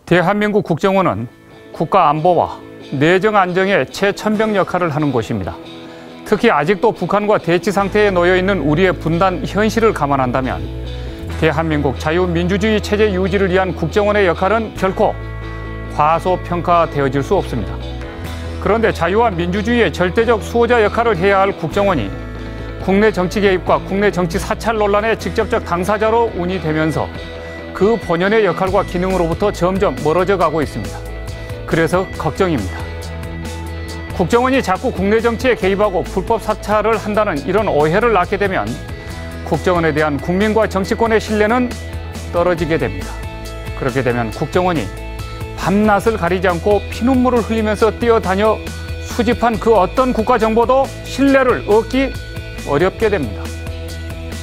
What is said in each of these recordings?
대한민국 국정원은 국가 안보와 내정 안정의 최천병 역할을 하는 곳입니다. 특히 아직도 북한과 대치 상태에 놓여 있는 우리의 분단 현실을 감안한다면 대한민국 자유민주주의 체제 유지를 위한 국정원의 역할은 결코 과소평가되어질 수 없습니다. 그런데 자유와 민주주의의 절대적 수호자 역할을 해야 할 국정원이 국내 정치 개입과 국내 정치 사찰 논란의 직접적 당사자로 운이 되면서 그 본연의 역할과 기능으로부터 점점 멀어져 가고 있습니다. 그래서 걱정입니다. 국정원이 자꾸 국내 정치에 개입하고 불법 사찰을 한다는 이런 오해를 낳게 되면 국정원에 대한 국민과 정치권의 신뢰는 떨어지게 됩니다. 그렇게 되면 국정원이 밤낮을 가리지 않고 피눈물을 흘리면서 뛰어다녀 수집한 그 어떤 국가 정보도 신뢰를 얻기 어렵게 됩니다.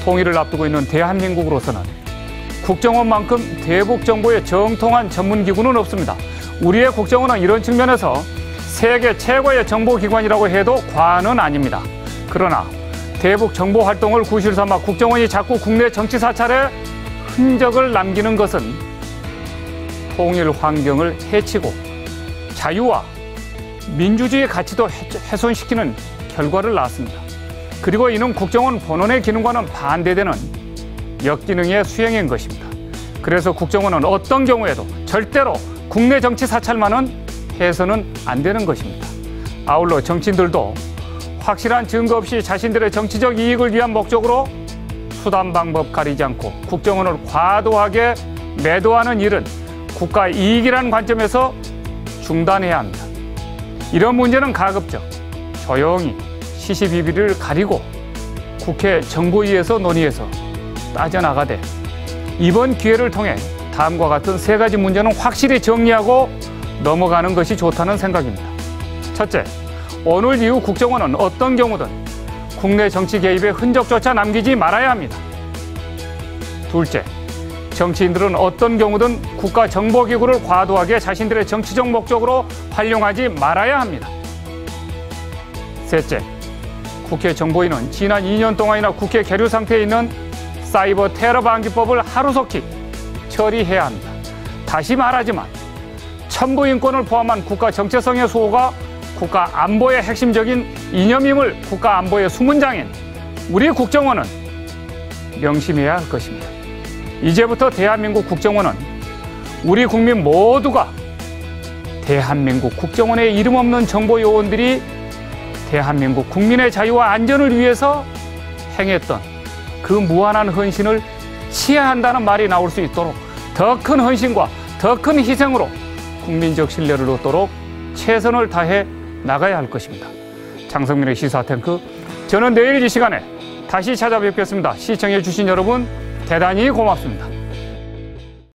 통일을 앞두고 있는 대한민국으로서는 국정원만큼 대북 정보의 정통한 전문기구는 없습니다. 우리의 국정원은 이런 측면에서 세계 최고의 정보기관이라고 해도 과언은 아닙니다. 그러나 대북 정보 활동을 구실 삼아 국정원이 자꾸 국내 정치 사찰에 흔적을 남기는 것은 통일 환경을 해치고 자유와 민주주의 가치도 훼손시키는 결과를 낳았습니다. 그리고 이는 국정원 본원의 기능과는 반대되는 역기능의 수행인 것입니다. 그래서 국정원은 어떤 경우에도 절대로 국내 정치 사찰만은 해서는 안 되는 것입니다. 아울러 정치인들도 확실한 증거 없이 자신들의 정치적 이익을 위한 목적으로 수단 방법 가리지 않고 국정원을 과도하게 매도하는 일은 국가 이익이라는 관점에서 중단해야 합니다. 이런 문제는 가급적 조용히 시시비비를 가리고 국회 정보위에서 논의해서 따져나가되 이번 기회를 통해 다음과 같은 세 가지 문제는 확실히 정리하고 넘어가는 것이 좋다는 생각입니다. 첫째, 오늘 이후 국정원은 어떤 경우든 국내 정치 개입의 흔적조차 남기지 말아야 합니다. 둘째, 정치인들은 어떤 경우든 국가정보기구를 과도하게 자신들의 정치적 목적으로 활용하지 말아야 합니다. 셋째, 국회 정보위는 지난 2년 동안이나 국회 계류 상태에 있는 사이버 테러 방지법을 하루속히 처리해야 합니다. 다시 말하지만 천부인권을 포함한 국가 정체성의 수호가 국가 안보의 핵심적인 이념임을 국가 안보의 수문장인 우리 국정원은 명심해야 할 것입니다. 이제부터 대한민국 국정원은 우리 국민 모두가 대한민국 국정원의 이름 없는 정보 요원들이 대한민국 국민의 자유와 안전을 위해서 행했던 그 무한한 헌신을 치하한다는 말이 나올 수 있도록 더 큰 헌신과 더 큰 희생으로 국민적 신뢰를 얻도록 최선을 다해 나가야 할 것입니다. 장성민의 시사탱크, 저는 내일 이 시간에 다시 찾아뵙겠습니다. 시청해 주신 여러분 대단히 고맙습니다.